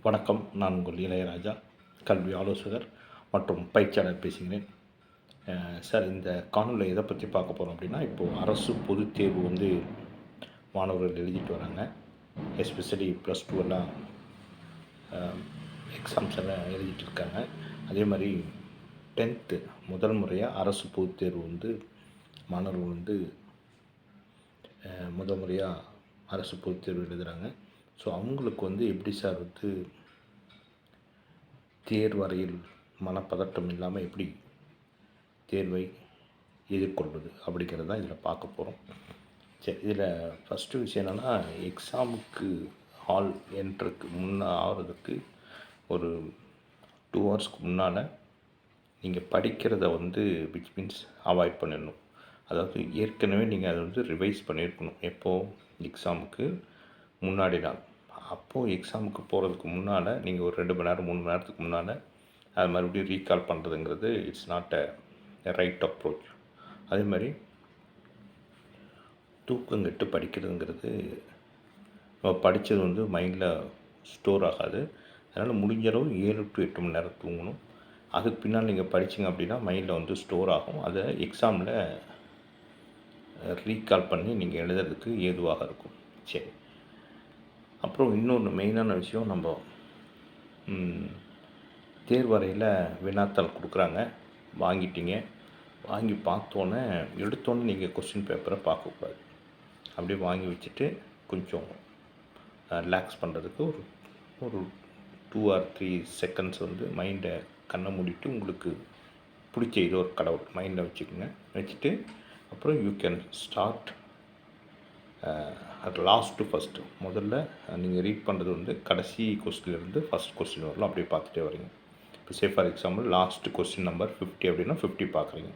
வணக்கம். நான் உங்கள் இளையராஜா, கல்வி ஆலோசகர் மற்றும் பயிற்சியாளர் பேசுகிறேன். சார், இந்த காணொளியில் எதை பற்றி பார்க்க போகிறோம் அப்படின்னா, இப்போது அரசு பொதுத் தேர்வு மாணவர்கள் எழுதிட்டு வராங்க. எஸ்பெஷலி +2 எல்லாம் எக்ஸாம்ஸ் எல்லாம் எழுதிட்டு இருக்காங்க. அதே மாதிரி 10th முதல் முறையாக அரசு பொதுத் தேர்வு மாணவர்கள் முதல் முறையாக அரசு பொதுத் தேர்வு எழுதுகிறாங்க. ஸோ அவங்களுக்கு எப்படி சார் தேர்வறையில் மனப்பதட்டம் இல்லாமல் எப்படி தேர்வை எதிர்கொள்வது அப்படிங்கிறது தான் இதில் பார்க்க போகிறோம். சரி, இதில் ஃபஸ்ட்டு விஷயம் என்னென்னா, எக்ஸாமுக்கு ஹால் என்ட்ருக்கு ஆகிறதுக்கு ஒரு 2 ஹவர்ஸ்க்கு முன்னால் நீங்கள் படிக்கிறத விச் மீன்ஸ் அவாய்ட் பண்ணிடணும். அதாவது ஏற்கனவே நீங்கள் அதை ரிவைஸ் பண்ணியிருக்கணும். எப்போது? எக்ஸாமுக்கு முன்னாடி நாள். அப்போது எக்ஸாமுக்கு போகிறதுக்கு முன்னால் நீங்கள் ஒரு 2 மணி நேரம் 3 மணி நேரத்துக்கு முன்னால் அது மறுபடியும் ரீகால் பண்ணுறதுங்கிறது it's not a right approach. அதே மாதிரி தூக்கங்கட்டு படிக்கிறதுங்கிறது நம்ம படித்தது மைண்டில் ஸ்டோர் ஆகாது. அதனால் முடிஞ்ச அளவு 7 to 8 மணி நேரம் தூங்கணும். அதுக்கு பின்னால் நீங்கள் படிச்சிங்க அப்படின்னா மைண்டில் ஸ்டோர் ஆகும். அதை எக்ஸாமில் ரீகால் பண்ணி நீங்கள் எழுதுறதுக்கு ஏதுவாக இருக்கும். சரி, அப்புறம் இன்னொன்று மெயினான விஷயம், நம்ம தேர்வறையில் வினாத்தாள் கொடுக்குறாங்க, வாங்கிட்டீங்க. வாங்கி எடுத்தோன்னே நீங்கள் கொஸ்டின் பேப்பரை பார்க்கக்கூடாது. அப்படியே வாங்கி வச்சுட்டு கொஞ்சம் ரிலாக்ஸ் பண்ணுறதுக்கு ஒரு 2 or 3 செகண்ட்ஸ் மைண்டை கண்ணை மூடிட்டு உங்களுக்கு பிடிச்ச ஒரு கடவுள் மைண்டில் வச்சுட்டு அப்புறம் you can start last first. முதல்ல நீங்கள் ரீட் பண்ணுறது கடைசி கொஸ்டின்லேருந்து ஃபஸ்ட் கொஸ்டின் வரலாம் அப்படியே பார்த்துட்டே வரீங்க. இப்போ for example last question number 50 அப்படின்னா 50 பார்க்குறீங்க.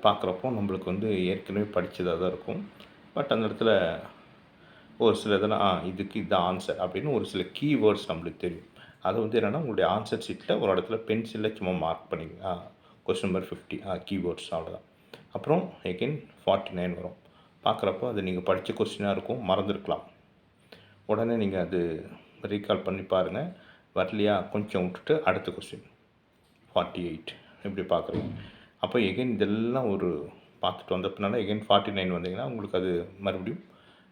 பார்க்குறப்போ நம்மளுக்கு ஏற்கனவே படித்ததாக தான் இருக்கும். பட் அந்த இடத்துல ஒரு சில இதெல்லாம் இதுக்கு இதுதான் ஆன்சர் அப்படின்னு ஒரு சில கீவேர்ட்ஸ் நம்மளுக்கு தெரியும். அது என்னென்னா, உங்களுடைய ஆன்சர் ஷீட்டில் ஒரு இடத்துல பென்சிலில் சும்மா மார்க் பண்ணிங்க. கொஸ்டின் நம்பர் 50 கீவேர்ட்ஸ், அவ்வளோதான். அப்புறம் எகெயின் 49 வரும். பார்க்குறப்போ அது நீங்கள் படித்த கொஸ்டினாக இருக்கும், மறந்துருக்கலாம். உடனே நீங்கள் அது ரீகால் பண்ணி பாருங்கள். வரலையா கொஞ்சம் விட்டுட்டு அடுத்த கொஸ்டின் 48 இப்படி பார்க்குறீங்க. அப்போ எகெயின் இதெல்லாம் பார்த்துட்டு வந்த பின்னால் எகெயின் 49 வந்தீங்கன்னா உங்களுக்கு அது மறுபடியும்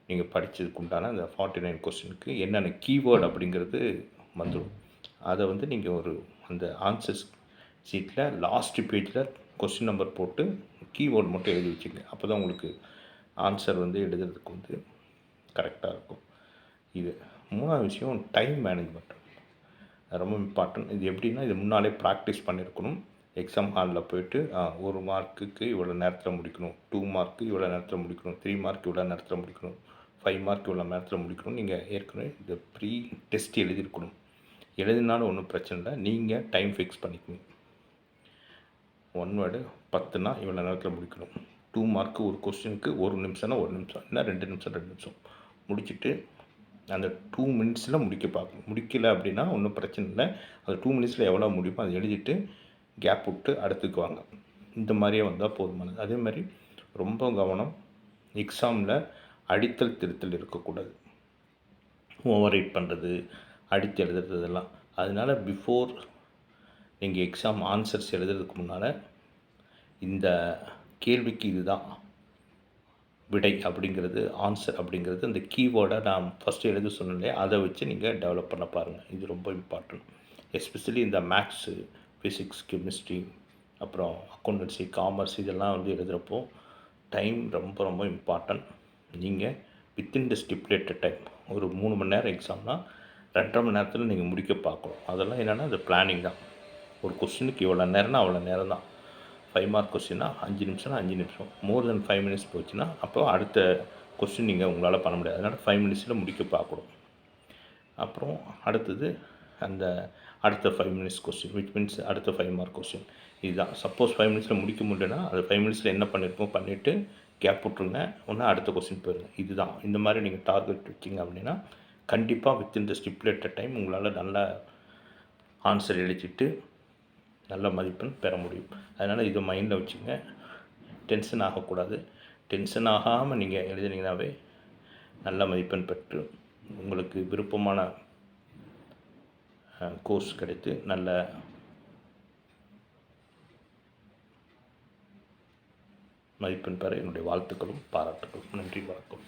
நீங்கள் படித்ததுக்கு உண்டான அந்த 49 கொஸ்டினுக்கு என்னென்ன கீவேர்டு அப்படிங்கிறது வந்துடும். அதை நீங்கள் அந்த ஆன்சர்ஸ் ஷீட்டில் லாஸ்ட்டு பேஜில் கொஸ்டின் நம்பர் போட்டு கீவேர்டு மட்டும் எழுதி வச்சுங்க. அப்போ தான் உங்களுக்கு ஆன்சர் எழுதுறதுக்கு கரெக்டாக இருக்கும். இது 3வது விஷயம், டைம் மேனேஜ்மெண்ட் ரொம்ப இம்பார்ட்டன்ட். இது எப்படின்னா, இது முன்னாலே ப்ராக்டிஸ் பண்ணியிருக்கணும். எக்ஸாம் ஹாலில் போய்ட்டு 1 மார்க்குக்கு இவ்வளோ நேரத்தில் முடிக்கணும், 2 மார்க்கு இவ்வளோ நேரத்தில் முடிக்கணும், 3 மார்க் இவ்வளோ நேரத்தில் முடிக்கணும், 5 மார்க் இவ்வளோ நேரத்தில் முடிக்கணும். நீங்கள் ஏற்கனவே இந்த ப்ரீ டெஸ்ட் எழுதியிருக்கணும். எழுதினாலும் ஒன்றும் பிரச்சனை இல்லை. நீங்கள் டைம் ஃபிக்ஸ் பண்ணிக்கணும். 1 வேர்டு 10னா இவ்வளோ நேரத்தில் முடிக்கணும். 2 மார்க்கு ஒரு கொஸ்டினுக்கு 1 நிமிஷம்னா 1 நிமிஷம், இல்லை 2 நிமிஷம் 2 நிமிஷம் முடிச்சுட்டு அந்த 2 மினிட்ஸில் முடிக்க பார்க்கணும். முடிக்கலை அப்படின்னா ஒன்றும் பிரச்சனை இல்லை. அந்த 2 மினிட்ஸில் எவ்வளோ முடியுமோ அதை எழுதிட்டு கேப் விட்டு அடுத்துக்கு வாங்க. இந்த மாதிரியே வந்தால் போதுமானது. அதே மாதிரி ரொம்ப கவனம், எக்ஸாமில் அடித்தல் திருத்தல் இருக்கக்கூடாது. ஓவர் ரைட் பண்ணுறது, அடித்து எழுதுறது இதெல்லாம். அதனால் பிஃபோர் நீங்கள் எக்ஸாம் ஆன்சர்ஸ் எழுதுறதுக்கு முன்னால் இந்த கேள்விக்கு இதுதான் விடை அப்படிங்கிறது, ஆன்சர் அப்படிங்கிறது, அந்த கீவேர்டை நான் ஃபஸ்ட்டு எழுத சொன்னேன், அதை வச்சு நீங்கள் டெவலப் பண்ண பாருங்கள். இது ரொம்ப இம்பார்ட்டன்ட். எஸ்பெஷலி இந்த மேக்ஸு, ஃபிசிக்ஸ், கெமிஸ்ட்ரி, அப்புறம் அக்கௌண்டன்சி, காமர்ஸ் இதெல்லாம் எழுதுகிறப்போ டைம் ரொம்ப ரொம்ப இம்பார்ட்டன்ட். நீங்கள் வித்தின் த ஸ்டிப்புலேட்டட் டைம், ஒரு 3 மணி நேரம் எக்ஸாம்னா 2.5 மணி நேரத்தில் நீங்கள் முடிக்க பார்க்கணும். அதெல்லாம் என்னென்னா அது பிளானிங் தான். ஒரு கொஸ்டினுக்கு இவ்வளோ நேரம்னா அவ்வளோ நேரம் தான். 5 மார்க் கொஸ்டின்னா 5 நிமிஷம்னா 5 நிமிஷம். மோர் தென் 5 மினிட்ஸ் போச்சுன்னா அப்போ அடுத்த கொஸ்டின் நீங்கள் உங்களால் பண்ண முடியாது. அதனால் 5 மினிட்ஸில் முடிக்க பார்க்கணும். அப்புறம் அடுத்தது அந்த அடுத்த 5 மினிட்ஸ் கொஸ்டின், விச் மீன்ஸ் அடுத்த 5 மார்க் கொஸ்டின். இதுதான். சப்போஸ் 5 மினிட்ஸில் முடிக்க முடியலன்னா அது 5 மினிட்ஸில் என்ன பண்ணியிருப்போம் பண்ணிவிட்டு கேப் விட்ருங்க, ஒன்றா அடுத்த கொஸ்டின் போயிருங்க. இதுதான். இந்த மாதிரி நீங்கள் டார்கெட் வச்சிங்க அப்படின்னா கண்டிப்பாக வித்தின் த ஸ்டிப்புலேட்டட் டைம் உங்களால் நல்ல ஆன்சர் எழுதிட்டு நல்ல மதிப்பெண் பெற முடியும். அதனால் இதை மைண்டில் வச்சுங்க. டென்ஷன் ஆகக்கூடாது. டென்ஷன் ஆகாமல் நீங்கள் எழுதினீங்கன்னாவே நல்ல மதிப்பெண் பெற்று உங்களுக்கு விருப்பமான கோர்ஸ் கிடைத்து நல்ல மதிப்பெண் பெற என்னுடைய வாழ்த்துக்களும் பாராட்டுக்களும். நன்றி, வணக்கம்.